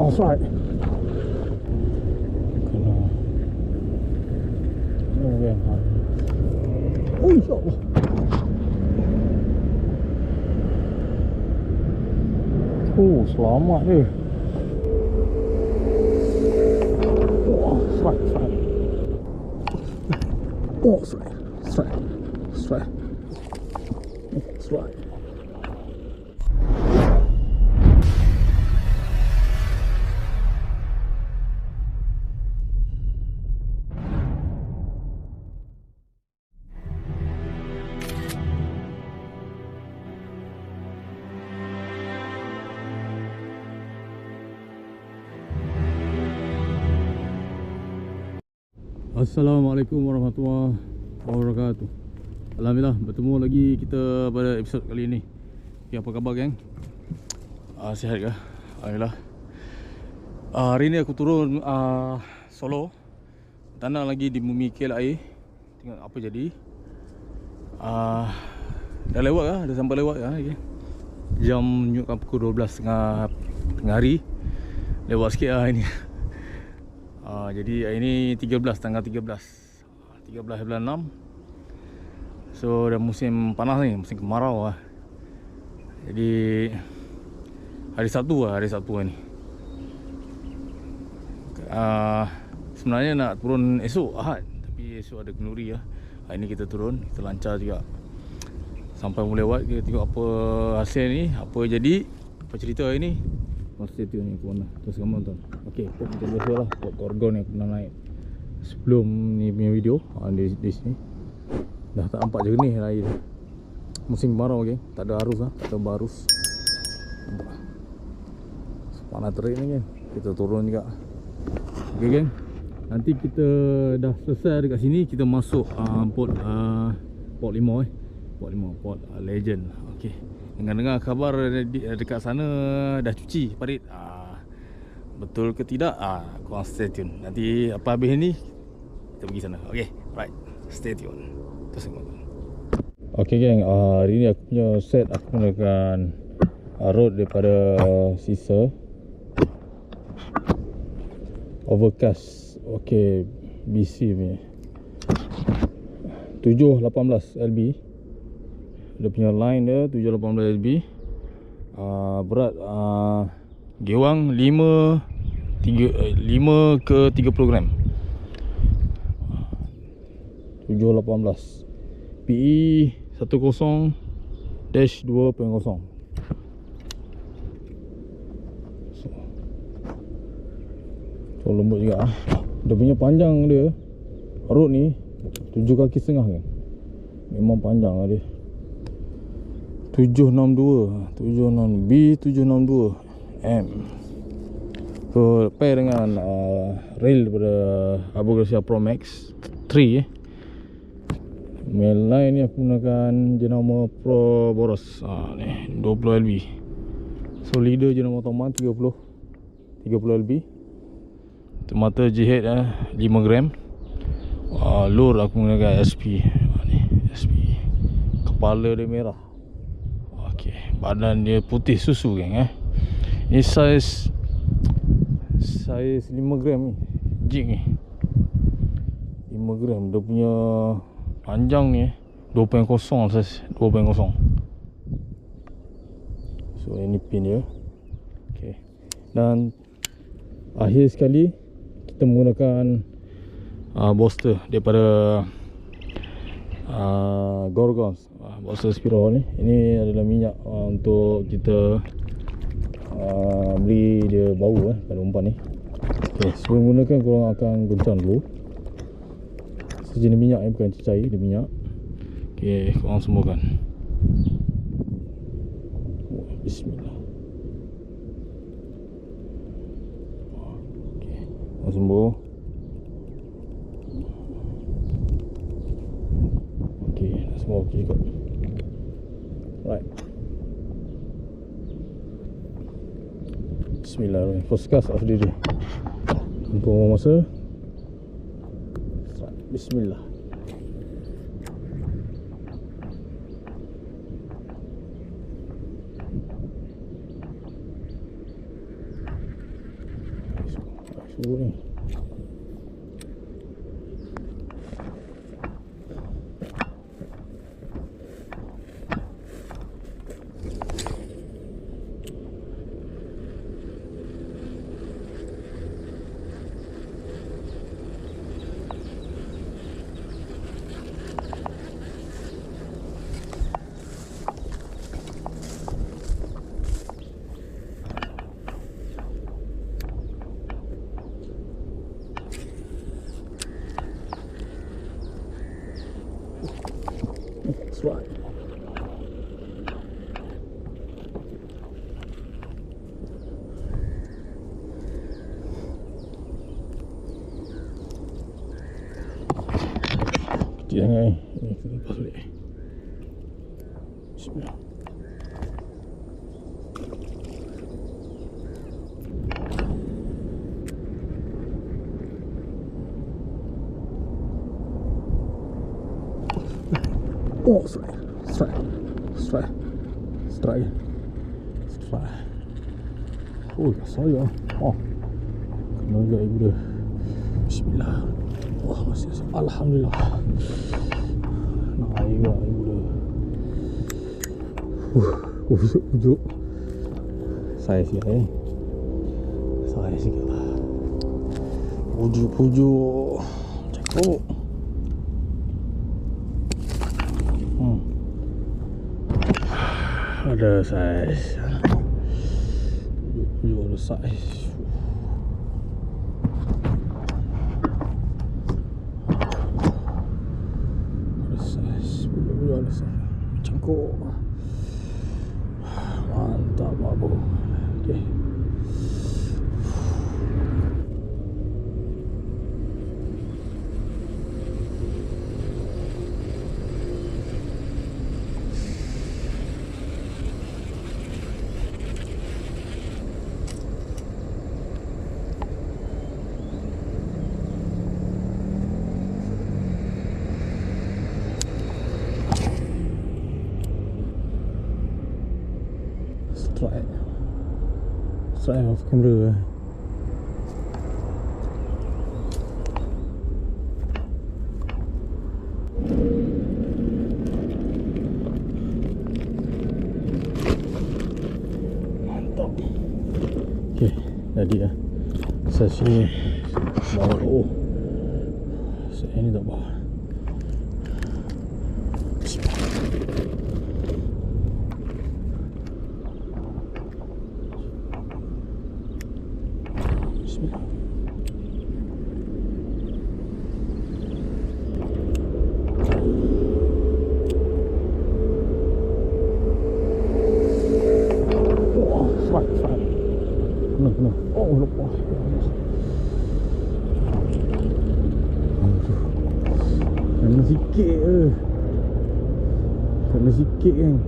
Oh, that's right. Oh, ya Allah. Oh, selamat dia. Oh, strike. Oh, strike. Assalamualaikum warahmatullahi wabarakatuh. Alhamdulillah bertemu lagi kita pada episod kali ini. Okay, apa khabar geng? Sihat ke? Alhamdulillah. Hari ni aku turun solo. Tanah lagi di Bumi KLIA. Tengok apa jadi. Dah lewat lah, dah sampai lewat lah okay. Jam menunjukkan pukul 12.30 tengah hari. Lewat sikit lah ini. Jadi hari ni 13, tanggal 13 bulan 6. So dah musim panas ni, musim kemarau lah. Jadi hari Sabtu ni. Sebenarnya nak turun esok Ahad, tapi esok ada kenduri lah. Hari ni kita turun, kita lancar juga. Sampai mula lewat, kita tengok apa hasil ni, apa jadi, apa cerita hari ni. Stay tune ni aku mana. Terus kamu nonton. Okey, pot macam biasa lah. Pot Gorgon yang aku pernah naik sebelum ni punya video. Di sini dah tak nampak jernih air. Musim kemarau okay. Tak ada arus lah. Tak ada barus. Nampak panas terik ni kan. Kita turun juga. Okey geng. Nanti kita dah selesai dekat sini, kita masuk port 5 Port Legend. Okey. Dengar khabar dekat sana dah cuci parit. Betul ke tidak? Korang stay tune. Nanti apa habis ni kita pergi sana. Okay, right. Stay tune. Terus tengok. Okay geng, hari ni aku punya set aku menggunakan road daripada sisa Overcast. Okay, BC punya 718 LB. Dia punya line dia 718 LB. Berat gewang 5 ke 30 gram. 718 PE 10-2.0. So lembut juga. Dia punya panjang dia road ni 7.5 kaki kan. Memang panjang lah dia. 762 B762 M. So pair dengan rail daripada Abu Garcia Pro Max 3 Mail line ni aku gunakan jenama Pro Boros ni 20 LB. So leader jenama Toman 30 LB. Mata jihad 5 gram. Lure aku gunakan SP ni SP. Kepala dia merah. Badan dia putih susu geng Ni saiz 5 gram ni. Jig ni 5 gram. Dia punya panjang ni 2.0 saiz 2.0. So ini pin dia. Okay. Dan akhir sekali kita menggunakan Boster daripada Gorgon. Boster spiral ni. Ini adalah minyak untuk kita beri dia bau pada umpan ni. Okay, sebelum gunakan korang akan goncang dulu. Sejenis minyak ni, bukan cecair, dia minyak. Okay, korang sembuhkan. Bismillah. Okay, korang sembuh. Okay, dah semua okey juga. Right. Bismillahirrahmanirrahim. First cast off diri. Tunggu masa. Bismillah. Tunggu ni. That's right. Kecil sangat ni. Ni kita lepas balik. Bismillah. Oh, strike. Oh, saya. Oh, kena juga ibu dia. Bismillah. Oh, masih. Alhamdulillah. Nak air juga ibu dia. Pujuk. Saya sikit ni. Saya sikit lah. Pujuk. Cakap. Ada saiz. Pujuk ada saiz. Pujuk ada saiz. Cangkuk. Mantap babu. Okey. Strike off camera. Mantap. Okay, jadi ya. Saya sini bawa. Oh, saya ni tak bawa. Kena. Oh, lepas. Kena sikit je. Kena sikit kan.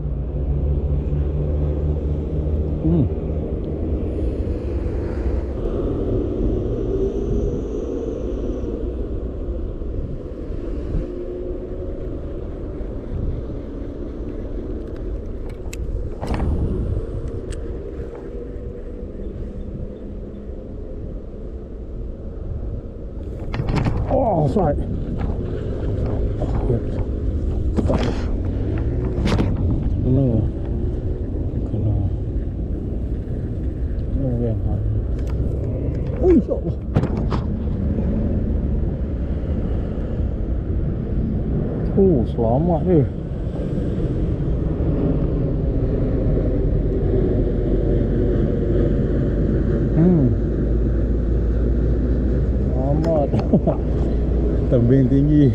Oh, that's right. Oh, yep. Kena. Kan. Oh, insyaAllah. Oh, selamat dia. Selamat. Tebing tinggi.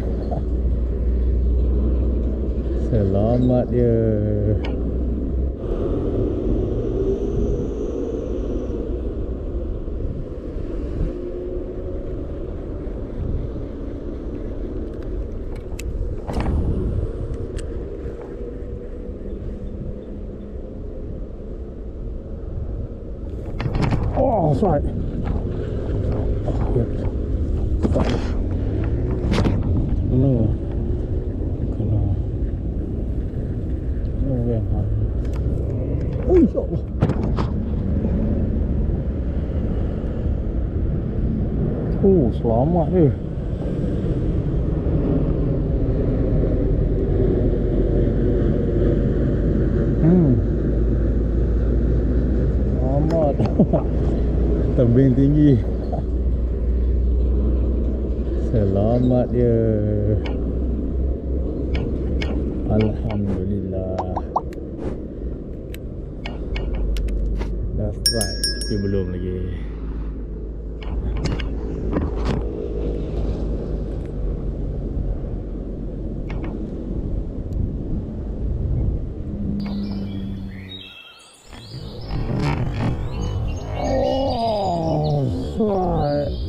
Selamat dia. Oh, that's right. Oh, yep. Kena kan. Oh, insyaAllah. Oh, selamat dia. Selamat. Tebing tinggi. Selamat dia. Alhamdulillah. Dah strike tapi belum lagi. Oh, strike.